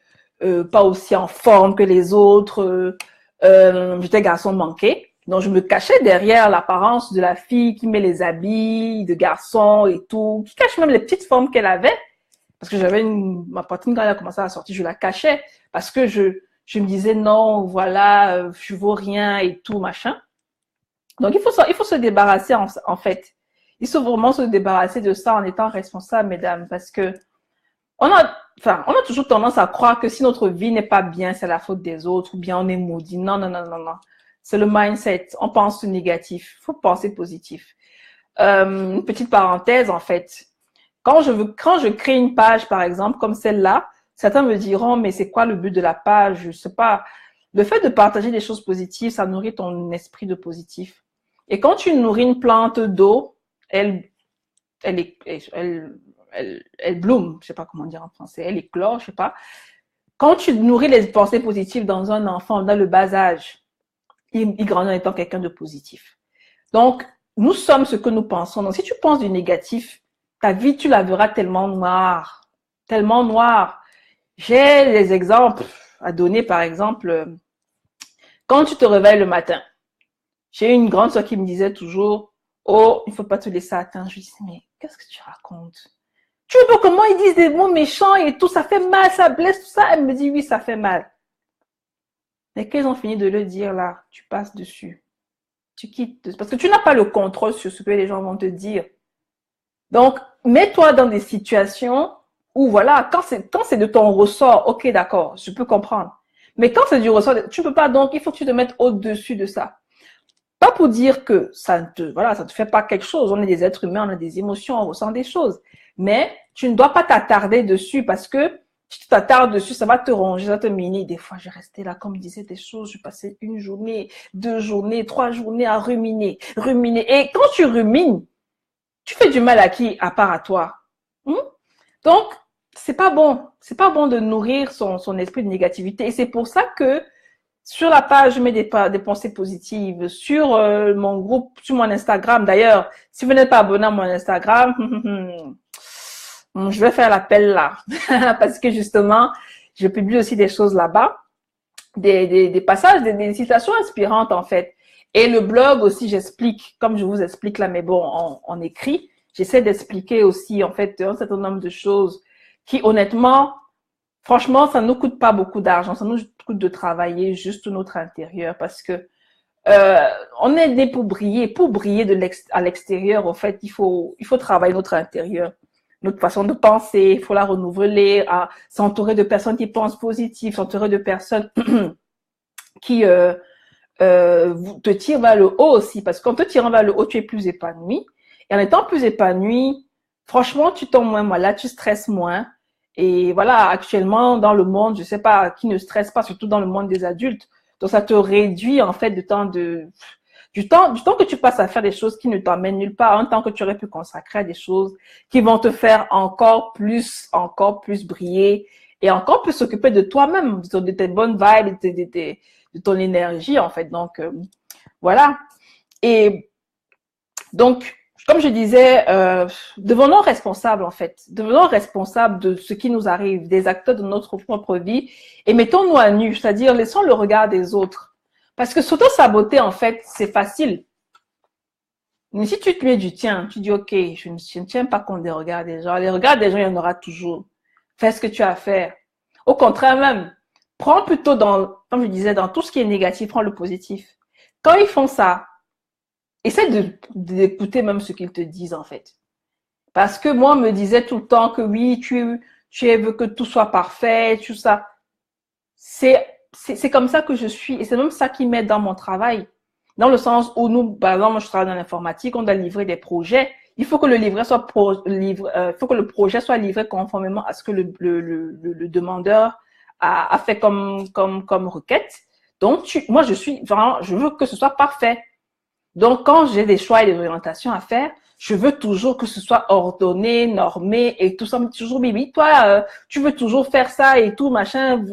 pas aussi en forme que les autres, j'étais garçon manqué. Donc je me cachais derrière l'apparence de la fille qui met les habits de garçon et tout, qui cache même les petites formes qu'elle avait. Parce que j'avais ma poitrine quand elle a commencé à sortir, je la cachais parce que je me disais non, voilà, je vaux rien et tout machin. Donc il faut se débarrasser en fait. Il faut vraiment se débarrasser de ça en étant responsable, mesdames, parce que on a toujours tendance à croire que si notre vie n'est pas bien, c'est la faute des autres ou bien on est maudit. Non, non, non, non, non. C'est le mindset. On pense négatif. Il faut penser positif. Une petite parenthèse en fait. Quand je crée une page, par exemple, comme celle-là, certains me diront, mais c'est quoi le but de la page? Je sais pas. Le fait de partager des choses positives, ça nourrit ton esprit de positif. Et quand tu nourris une plante d'eau, elle bloom, je sais pas comment dire en français, elle éclore, je sais pas. Quand tu nourris les pensées positives dans un enfant, dans le bas âge, il grandit en étant quelqu'un de positif. Donc, nous sommes ce que nous pensons. Donc, si tu penses du négatif, ta vie, tu la verras tellement noire. Tellement noire. J'ai des exemples à donner, par exemple, quand tu te réveilles le matin. J'ai une grande soeur qui me disait toujours, oh, il ne faut pas te laisser atteindre. Je lui disais, mais qu'est-ce que tu racontes? Tu vois comment ils disent des mots méchants et tout, ça fait mal, ça blesse, tout ça. Elle me dit, oui, ça fait mal. Mais qu'ils ont fini de le dire là, tu passes dessus. Tu quittes. Parce que tu n'as pas le contrôle sur ce que les gens vont te dire. Donc, mets-toi dans des situations où, voilà, quand c'est de ton ressort, ok, d'accord, je peux comprendre. Mais quand c'est du ressort, tu peux pas, donc il faut que tu te mettes au-dessus de ça. Pas pour dire que ça te fait pas quelque chose. On est des êtres humains, on a des émotions, on ressent des choses. Mais tu ne dois pas t'attarder dessus parce que si tu t'attardes dessus, ça va te ronger, ça va te miner. Des fois, j'ai resté là, comme je disais des choses, je passais une journée, 2 journées, 3 journées à ruminer. Et quand tu rumines, tu fais du mal à qui, à part à toi? Donc, c'est pas bon. C'est pas bon de nourrir son esprit de négativité. Et c'est pour ça que sur la page, je mets des pensées positives. Sur mon groupe, sur mon Instagram. D'ailleurs, si vous n'êtes pas abonné à mon Instagram, je vais faire l'appel là. Parce que justement, je publie aussi des choses là-bas. Des passages, des citations inspirantes en fait. Et le blog aussi, j'explique, comme je vous explique là, mais bon, en écrit, j'essaie d'expliquer aussi en fait un certain nombre de choses qui honnêtement, franchement, ça ne nous coûte pas beaucoup d'argent, ça nous coûte de travailler juste notre intérieur parce que on est né pour briller à l'extérieur. En fait, il faut travailler notre intérieur, notre façon de penser, il faut la renouveler, à s'entourer de personnes qui pensent positif, s'entourer de personnes qui te tirent vers le haut aussi, parce qu'en te tirant vers le haut, tu es plus épanoui. Et en étant plus épanoui, franchement, tu tombes moins malade, tu stresses moins. Et voilà, actuellement, dans le monde, je sais pas, qui ne stresse pas, surtout dans le monde des adultes. Donc, ça te réduit, en fait, Du temps que tu passes à faire des choses qui ne t'emmènent nulle part, un temps que tu aurais pu consacrer à des choses qui vont te faire encore plus briller et encore plus s'occuper de toi-même, de tes bonnes vibes, de ton énergie, en fait. Donc, voilà. Et donc, comme je disais, devenons responsables, en fait. Devenons responsables de ce qui nous arrive, des acteurs de notre propre vie, et mettons-nous à nu, c'est-à-dire laissons le regard des autres. Parce que s'auto-saboter, en fait, c'est facile. Mais si tu te mets du tien, tu dis, OK, je ne tiens pas compte des regards des gens. Les regards des gens, il y en aura toujours. Fais ce que tu as à faire. Au contraire même, prends plutôt comme je disais, dans tout ce qui est négatif, prends le positif. Quand ils font ça, essaie d'écouter même ce qu'ils te disent, en fait. Parce que moi, on me disait tout le temps que oui, tu veux que tout soit parfait, tout ça. C'est comme ça que je suis. Et c'est même ça qui m'aide dans mon travail. Dans le sens où nous, par exemple, moi, je travaille dans l'informatique, on doit livrer des projets. Il faut que le livret soit faut que le projet soit livré conformément à ce que le demandeur a fait comme requête. Donc, moi, je veux que ce soit parfait. Donc, quand j'ai des choix et des orientations à faire, je veux toujours que ce soit ordonné, normé et tout ça. Toujours, Bibi, toi, tu veux toujours faire ça et tout, machin.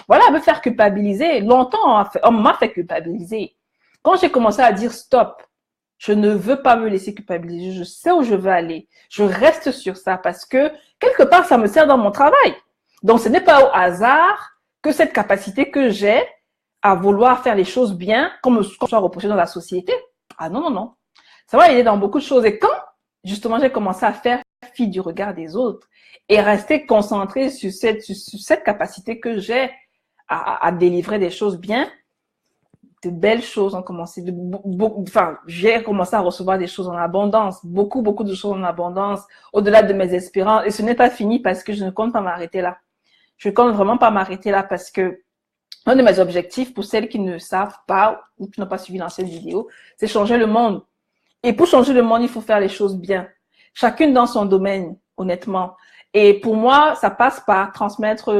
Voilà, me faire culpabiliser. Longtemps, on m'a fait culpabiliser. Quand j'ai commencé à dire stop, je ne veux pas me laisser culpabiliser. Je sais où je veux aller. Je reste sur ça parce que quelque part, ça me sert dans mon travail. Donc, ce n'est pas au hasard que cette capacité que j'ai à vouloir faire les choses bien, comme soit reproché dans la société. Ah non, non, non. Ça va aider dans beaucoup de choses. Et quand, justement, j'ai commencé à faire fi du regard des autres et rester concentré sur cette capacité que j'ai à délivrer des choses bien, de belles choses ont commencé. J'ai commencé à recevoir des choses en abondance. Beaucoup de choses en abondance, au-delà de mes espérances. Et ce n'est pas fini parce que je ne compte pas m'arrêter là. Je ne compte vraiment pas m'arrêter là parce que un de mes objectifs, pour celles qui ne savent pas ou qui n'ont pas suivi l'ancienne vidéo, c'est changer le monde. Et pour changer le monde, il faut faire les choses bien. Chacune dans son domaine, honnêtement. Et pour moi, ça passe par transmettre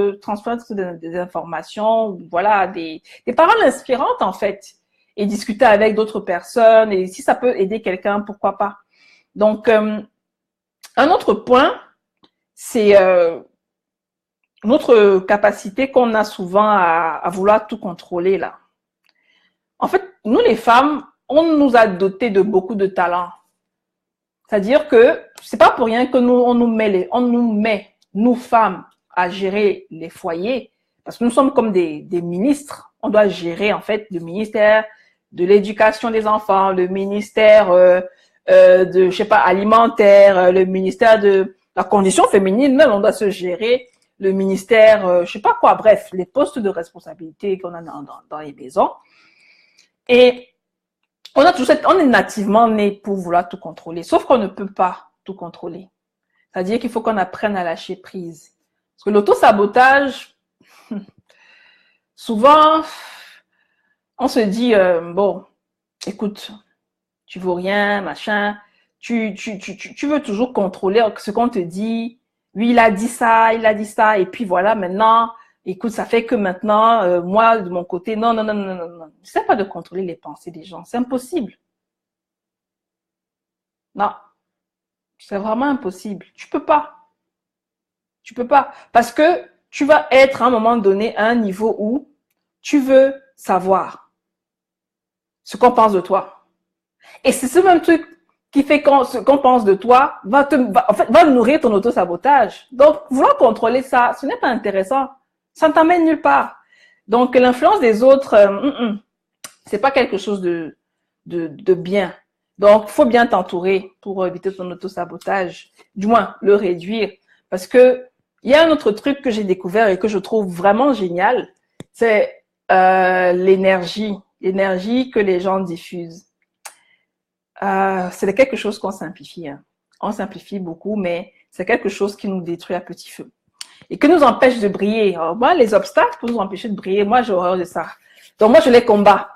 des informations, voilà, des paroles inspirantes, en fait. Et discuter avec d'autres personnes. Et si ça peut aider quelqu'un, pourquoi pas. Donc, un autre point, c'est notre capacité qu'on a souvent à vouloir tout contrôler, là. En fait, nous, les femmes, on nous a dotés de beaucoup de talents. C'est-à-dire que c'est pas pour rien que on nous met, nous femmes, à gérer les foyers. Parce que nous sommes comme des ministres. On doit gérer, en fait, le ministère de l'éducation des enfants, le ministère je sais pas, alimentaire, le ministère de la condition féminine, même, on doit se gérer le ministère, je sais pas quoi, bref, les postes de responsabilité qu'on a dans les maisons. Et on est nativement né pour vouloir tout contrôler, sauf qu'on ne peut pas tout contrôler. C'est-à-dire qu'il faut qu'on apprenne à lâcher prise. Parce que l'auto-sabotage, souvent, on se dit, bon, écoute, tu vaux rien, machin, tu veux toujours contrôler ce qu'on te dit. Lui, il a dit ça, et puis voilà, maintenant, écoute, ça fait que maintenant, moi, de mon côté, non. Je sais pas de contrôler les pensées des gens, c'est impossible. Non, c'est vraiment impossible. Tu peux pas. Parce que tu vas être à un moment donné à un niveau où tu veux savoir ce qu'on pense de toi. Et c'est ce même truc qui fait ce qu'on pense de toi va nourrir ton auto-sabotage. Donc, vouloir contrôler ça, ce n'est pas intéressant. Ça ne t'amène nulle part. Donc, l'influence des autres, c'est pas quelque chose de bien. Donc, il faut bien t'entourer pour éviter ton auto-sabotage. Du moins, le réduire. Parce que il y a un autre truc que j'ai découvert et que je trouve vraiment génial, c'est l'énergie que les gens diffusent. C'est quelque chose qu'on simplifie. Hein. On simplifie beaucoup, mais c'est quelque chose qui nous détruit à petit feu et qui nous empêche de briller. Alors, moi, les obstacles pour nous empêcher de briller, moi, j'ai horreur de ça. Donc, moi, je les combats.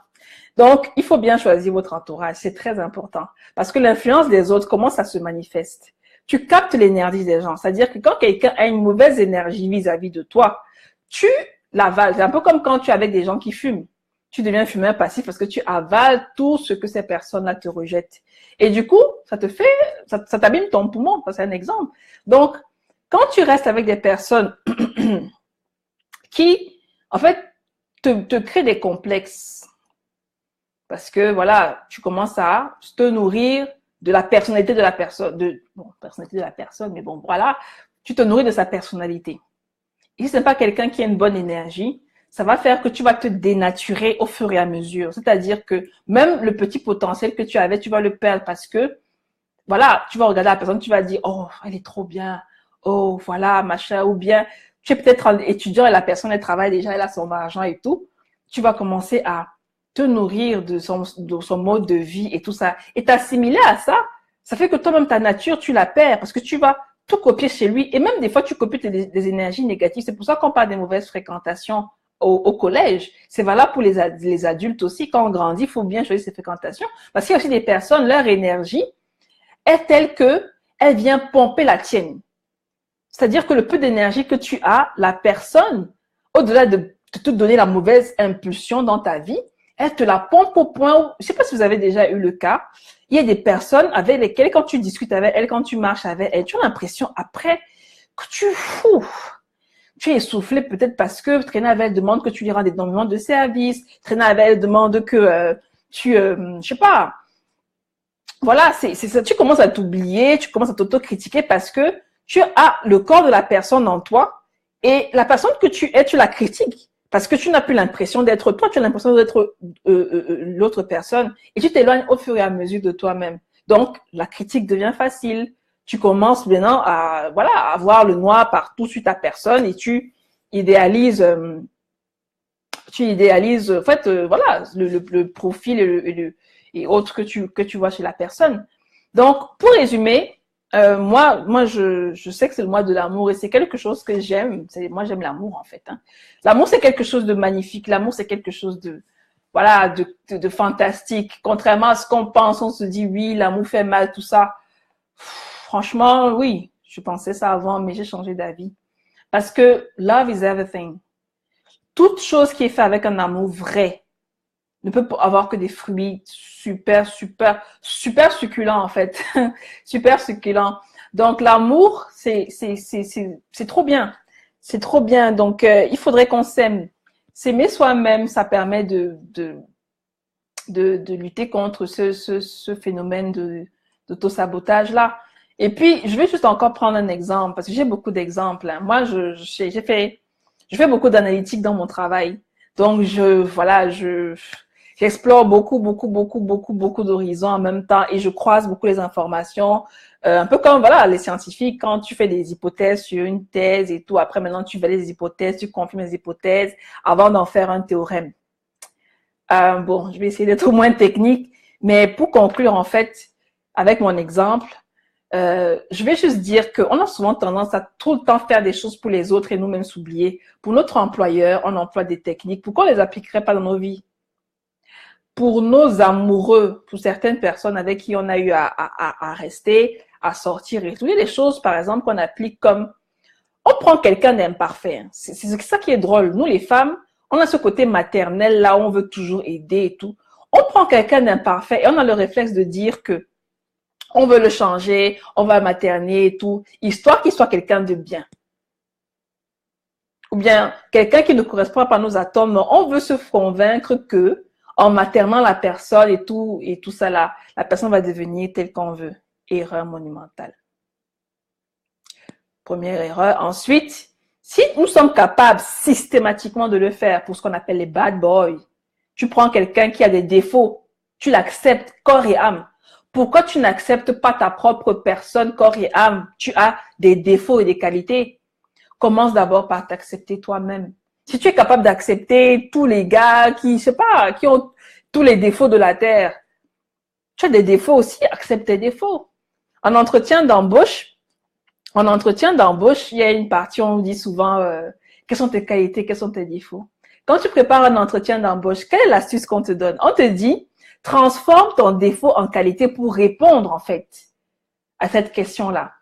Donc, il faut bien choisir votre entourage. C'est très important parce que l'influence des autres, comment ça se manifeste? Tu captes l'énergie des gens. C'est-à-dire que quand quelqu'un a une mauvaise énergie vis-à-vis de toi, tu l'avales. C'est un peu comme quand tu es avec des gens qui fument. tu deviens fumeur passif parce que tu avales tout ce que ces personnes-là te rejettent. Et du coup, ça t'abîme ton poumon. Ça, c'est un exemple. Donc, quand tu restes avec des personnes qui, en fait, te créent des complexes, parce que, voilà, tu commences à te nourrir de la personnalité de la personne, personnalité de la personne, mais bon, voilà, tu te nourris de sa personnalité. Et si ce n'est pas quelqu'un qui a une bonne énergie, ça va faire que tu vas te dénaturer au fur et à mesure. C'est-à-dire que même le petit potentiel que tu avais, tu vas le perdre parce que, voilà, tu vas regarder la personne, tu vas dire, oh, elle est trop bien, oh, voilà, machin, ou bien, tu es peut-être un étudiant et la personne, elle travaille déjà, elle a son argent et tout. Tu vas commencer à te nourrir de son mode de vie et tout ça. Et t'assimiler à ça, ça fait que toi-même, ta nature, tu la perds parce que tu vas tout copier chez lui. Et même des fois, tu copies des énergies négatives. C'est pour ça qu'on parle des mauvaises fréquentations au collège. C'est valable pour les adultes aussi. Quand on grandit, il faut bien choisir ses fréquentations. Parce qu'il y a aussi des personnes, leur énergie est telle que elle vient pomper la tienne. C'est-à-dire que le peu d'énergie que tu as, la personne, au-delà de te donner la mauvaise impulsion dans ta vie, elle te la pompe au point où, je sais pas si vous avez déjà eu le cas, il y a des personnes avec lesquelles, quand tu discutes avec elles, quand tu marches avec elles, tu as l'impression après que tu es essoufflé peut-être parce que traîner avec elle demande que tu lui rendes énormément de services, traîner avec elle demande que je sais pas, voilà, c'est ça, tu commences à t'oublier, tu commences à t'auto-critiquer parce que tu as le corps de la personne en toi et la personne que tu es, tu la critiques. Parce que tu n'as plus l'impression d'être toi, tu as l'impression d'être l'autre personne et tu t'éloignes au fur et à mesure de toi-même. Donc, la critique devient facile. Tu commences maintenant à, voilà, à voir le noir partout sur ta personne et tu idéalises, en fait, voilà, le profil et autres que tu vois chez la personne. Donc, pour résumer, moi, je sais que c'est le mois de l'amour et c'est quelque chose que j'aime. Moi, j'aime l'amour, en fait. Hein. L'amour, c'est quelque chose de magnifique. L'amour, c'est quelque chose de, voilà, de fantastique. Contrairement à ce qu'on pense, on se dit, oui, l'amour fait mal, tout ça. Franchement, oui, je pensais ça avant, mais j'ai changé d'avis. Parce que love is everything. Toute chose qui est faite avec un amour vrai ne peut avoir que des fruits super, super, super succulents, en fait. Super succulents. Donc, l'amour, c'est trop bien. C'est trop bien. Donc, il faudrait qu'on s'aime. S'aimer soi-même, ça permet de lutter contre ce phénomène d'auto-sabotage-là. Et puis, je vais juste encore prendre un exemple, parce que j'ai beaucoup d'exemples. Hein. Moi, je fais beaucoup d'analytique dans mon travail. Donc, j'explore beaucoup d'horizons en même temps et je croise beaucoup les informations. Un peu comme, voilà, les scientifiques, quand tu fais des hypothèses sur une thèse et tout, après maintenant tu valides les hypothèses, tu confirmes les hypothèses avant d'en faire un théorème. Bon, je vais essayer d'être moins technique, mais pour conclure, en fait, avec mon exemple, je vais juste dire qu'on a souvent tendance à tout le temps faire des choses pour les autres et nous-mêmes s'oublier. Pour notre employeur, on emploie des techniques. Pourquoi on les appliquerait pas dans nos vies? Pour nos amoureux, pour certaines personnes avec qui on a eu à rester, à sortir et tout, il y a des choses, par exemple, qu'on applique comme on prend quelqu'un d'imparfait. C'est ça qui est drôle. Nous, les femmes, on a ce côté maternel là où on veut toujours aider et tout. On prend quelqu'un d'imparfait et on a le réflexe de dire que on veut le changer, on va materner et tout, histoire qu'il soit quelqu'un de bien. Ou bien quelqu'un qui ne correspond pas à nos atomes, on veut se convaincre que en maternant la personne et tout ça là, la personne va devenir telle qu'on veut. Erreur monumentale. Première erreur. Ensuite, si nous sommes capables systématiquement de le faire pour ce qu'on appelle les bad boys, tu prends quelqu'un qui a des défauts, tu l'acceptes corps et âme. Pourquoi tu n'acceptes pas ta propre personne corps et âme? Tu as des défauts et des qualités. Commence d'abord par t'accepter toi-même. Si tu es capable d'accepter tous les gars qui, je sais pas, qui ont tous les défauts de la terre, tu as des défauts aussi, accepte tes défauts. En entretien d'embauche, il y a une partie où on dit souvent quelles sont tes qualités, quels sont tes défauts. Quand tu prépares un entretien d'embauche, quelle est l'astuce qu'on te donne? On te dit, transforme ton défaut en qualité pour répondre en fait à cette question-là.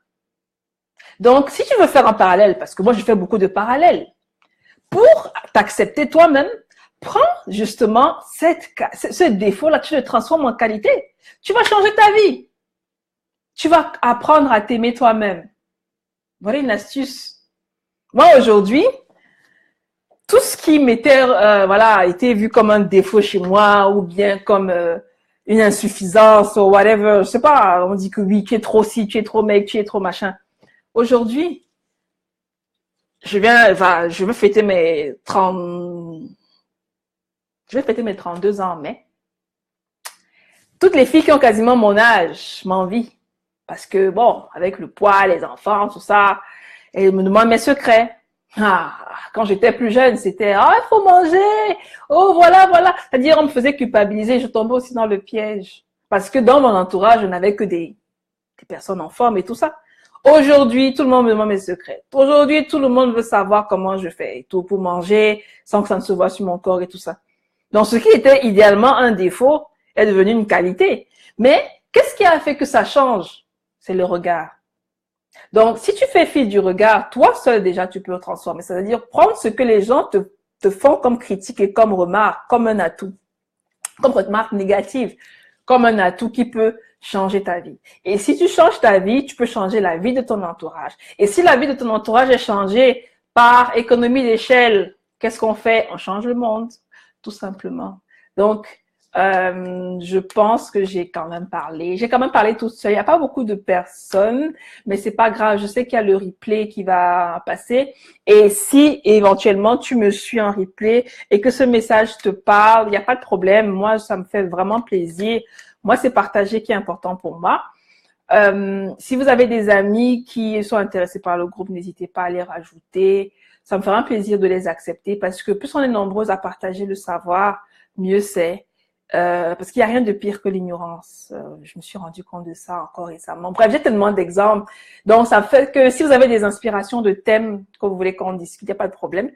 Donc, si tu veux faire un parallèle, parce que moi je fais beaucoup de parallèles, pour t'accepter toi-même, prends justement ce défaut-là, tu le transformes en qualité. Tu vas changer ta vie. Tu vas apprendre à t'aimer toi-même. Voilà une astuce. Moi, aujourd'hui, tout ce qui m'était, voilà, été vu comme un défaut chez moi ou bien comme une insuffisance ou whatever, je sais pas, on dit que oui, tu es trop ci, tu es trop mec, tu es trop machin. Aujourd'hui, je vais fêter mes 32 ans, mais toutes les filles qui ont quasiment mon âge m'envient. Parce que, bon, avec le poids, les enfants, tout ça, elles me demandent mes secrets. Ah, quand j'étais plus jeune, c'était, ah, il faut manger. Oh, voilà, voilà. C'est-à-dire, on me faisait culpabiliser. Je tombais aussi dans le piège. Parce que dans mon entourage, je n'avais que des personnes en forme et tout ça. Aujourd'hui, tout le monde me demande mes secrets. Aujourd'hui, tout le monde veut savoir comment je fais et tout pour manger sans que ça ne se voit sur mon corps et tout ça. Donc, ce qui était idéalement un défaut est devenu une qualité. Mais qu'est-ce qui a fait que ça change? C'est le regard. Donc, si tu fais fi du regard, toi seul déjà, tu peux le transformer. C'est-à-dire prendre ce que les gens te font comme critique et comme remarque, comme un atout, comme remarque négative, comme un atout qui peut changer ta vie. Et si tu changes ta vie, tu peux changer la vie de ton entourage. Et si la vie de ton entourage est changée par économie d'échelle, qu'est-ce qu'on fait? On change le monde, tout simplement. Donc, je pense que j'ai quand même parlé. J'ai quand même parlé toute seule. Il n'y a pas beaucoup de personnes, mais c'est pas grave. Je sais qu'il y a le replay qui va passer. Et si éventuellement tu me suis en replay et que ce message te parle, il n'y a pas de problème. Moi, ça me fait vraiment plaisir. Moi, c'est partager qui est important pour moi. Si vous avez des amis qui sont intéressés par le groupe, n'hésitez pas à les rajouter. Ça me fera un plaisir de les accepter parce que plus on est nombreux à partager le savoir, mieux c'est. Parce qu'il n'y a rien de pire que l'ignorance. Je me suis rendu compte de ça encore récemment. Bref, j'ai tellement d'exemples. Donc, ça fait que si vous avez des inspirations de thèmes que vous voulez qu'on discute, il n'y a pas de problème.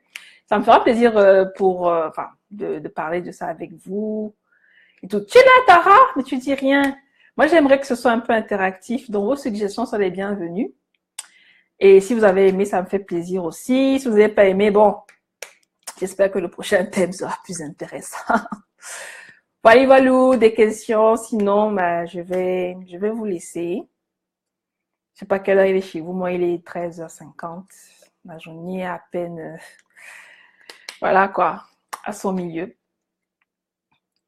Ça me fera plaisir de parler de ça avec vous. Et tout. Tu es là, Tara, mais tu dis rien. Moi, j'aimerais que ce soit un peu interactif. Donc, vos suggestions sont les bienvenues. Et si vous avez aimé, ça me fait plaisir aussi. Si vous n'avez pas aimé, bon, j'espère que le prochain thème sera plus intéressant. Voilà, des questions. Sinon, bah, je vais vous laisser. Je sais pas quelle heure il est chez vous. Moi, il est 13h50. La journée est à peine, voilà quoi, à son milieu.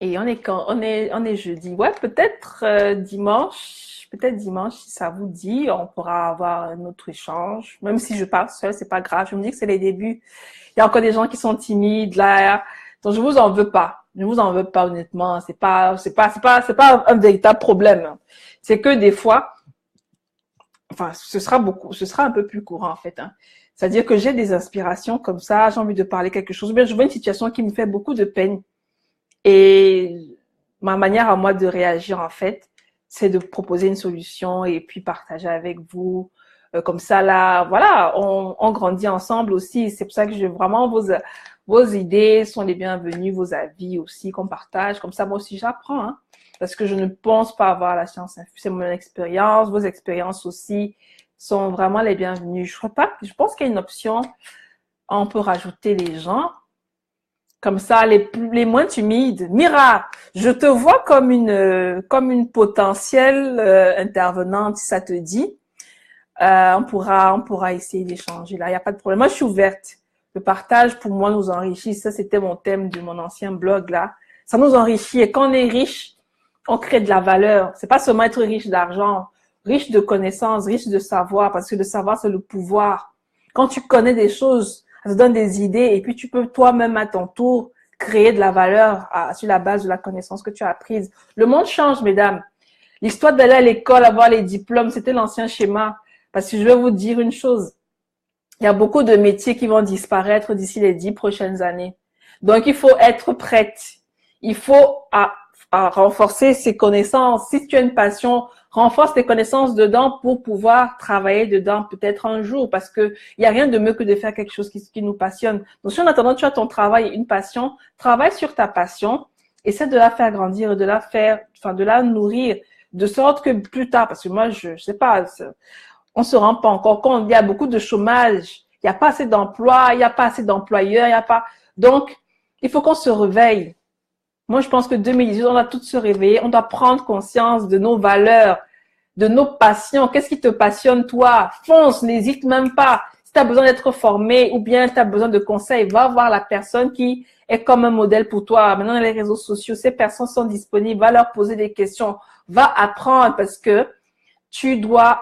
Et on est jeudi. Ouais, peut-être dimanche, si ça vous dit, on pourra avoir un autre échange. Même si je parle seule, c'est pas grave. Je me dis que c'est les débuts. Il y a encore des gens qui sont timides là. Donc je vous en veux pas. Je vous en veux pas honnêtement. C'est pas un véritable problème. C'est que des fois, enfin, ce sera un peu plus courant en fait. Hein. C'est-à-dire que j'ai des inspirations comme ça. J'ai envie de parler quelque chose. Bien, je vois une situation qui me fait beaucoup de peine. Et ma manière à moi de réagir, en fait, c'est de proposer une solution et puis partager avec vous. Comme ça, là, voilà, on grandit ensemble aussi. C'est pour ça que vraiment, vos idées sont les bienvenues, vos avis aussi qu'on partage. Comme ça, moi aussi, j'apprends. Hein, parce que je ne pense pas avoir la science infuse. C'est mon expérience. Vos expériences aussi sont vraiment les bienvenues. Je pense qu'il y a une option. On peut rajouter les gens. Comme ça, les moins timides. Mira, je te vois comme une potentielle intervenante, si ça te dit. On pourra essayer d'échanger là. Il n'y a pas de problème. Moi, je suis ouverte. Le partage, pour moi, nous enrichit. Ça, c'était mon thème de mon ancien blog là. Ça nous enrichit. Et quand on est riche, on crée de la valeur. C'est pas seulement être riche d'argent, riche de connaissances, riche de savoir, parce que le savoir, c'est le pouvoir. Quand tu connais des choses, ça te donne des idées et puis tu peux toi-même à ton tour créer de la valeur sur la base de la connaissance que tu as apprise. Le monde change, mesdames. L'histoire d'aller à l'école, avoir les diplômes, c'était l'ancien schéma. Parce que je vais vous dire une chose. Il y a beaucoup de métiers qui vont disparaître d'ici les 10 prochaines années. Donc, il faut être prête. Il faut à renforcer ses connaissances. Si tu as une passion, renforce tes connaissances dedans pour pouvoir travailler dedans peut-être un jour parce que il y a rien de mieux que de faire quelque chose qui nous passionne. Donc, si en attendant tu as ton travail et une passion, travaille sur ta passion, essaie de la faire grandir, de la nourrir de sorte que plus tard, parce que moi, je sais pas, on se rend pas encore compte, il y a beaucoup de chômage, il n'y a pas assez d'emplois, il n'y a pas assez d'employeurs, il n'y a pas, donc, Il faut qu'on se réveille. Moi, je pense que 2018, on doit tous se réveiller. On doit prendre conscience de nos valeurs, de nos passions. Qu'est-ce qui te passionne, toi? Fonce, n'hésite même pas. Si tu as besoin d'être formé ou bien tu as besoin de conseils, va voir la personne qui est comme un modèle pour toi. Maintenant, dans les réseaux sociaux, ces personnes sont disponibles. Va leur poser des questions. Va apprendre parce que tu dois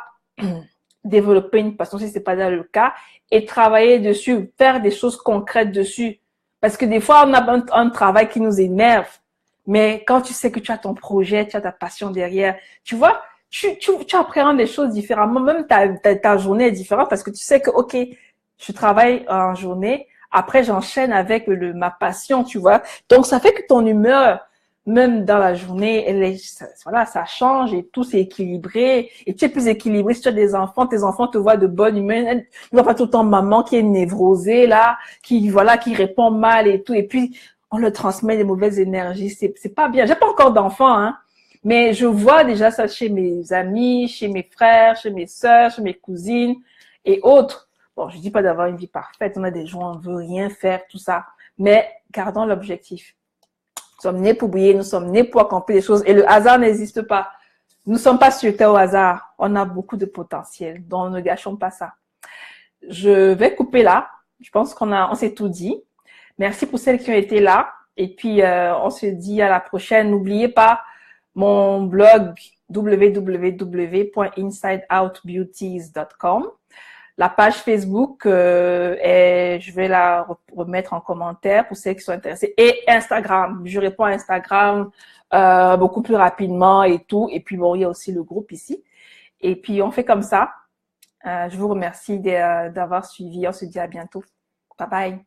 développer une passion si c'est pas déjà le cas et travailler dessus, faire des choses concrètes dessus. Parce que des fois, on a un travail qui nous énerve. Mais quand tu sais que tu as ton projet, tu as ta passion derrière, tu vois, tu appréhendes les choses différemment. Même ta journée est différente parce que tu sais que, OK, je travaille en journée. Après, j'enchaîne avec ma passion, tu vois. Donc, ça fait que ton humeur, même dans la journée, voilà, ça change et tout c'est équilibré. Et tu es plus équilibré si tu as des enfants, tes enfants te voient de bonne humeur. Ils ne voient pas tout le temps maman qui est névrosée, là, voilà, qui répond mal et tout. Et puis, on leur transmet des mauvaises énergies. C'est pas bien. J'ai pas encore d'enfants, hein. Mais je vois déjà ça chez mes amis, chez mes frères, chez mes sœurs, chez mes cousines et autres. Bon, je dis pas d'avoir une vie parfaite. On a des jours où on veut rien faire, tout ça. Mais gardons l'objectif. Nous sommes nés pour briller, nous sommes nés pour accomplir des choses et le hasard n'existe pas. Nous ne sommes pas sur terre au hasard. On a beaucoup de potentiel, donc ne gâchons pas ça. Je vais couper là. Je pense on s'est tout dit. Merci pour celles qui ont été là. Et puis, on se dit à la prochaine. N'oubliez pas mon blog www.insideoutbeauties.com. La page Facebook, je vais la remettre en commentaire pour celles qui sont intéressées. Et Instagram, je réponds à Instagram beaucoup plus rapidement et tout. Et puis, bon, il y a aussi le groupe ici. Et puis, on fait comme ça. Je vous remercie d'avoir suivi. On se dit à bientôt. Bye bye.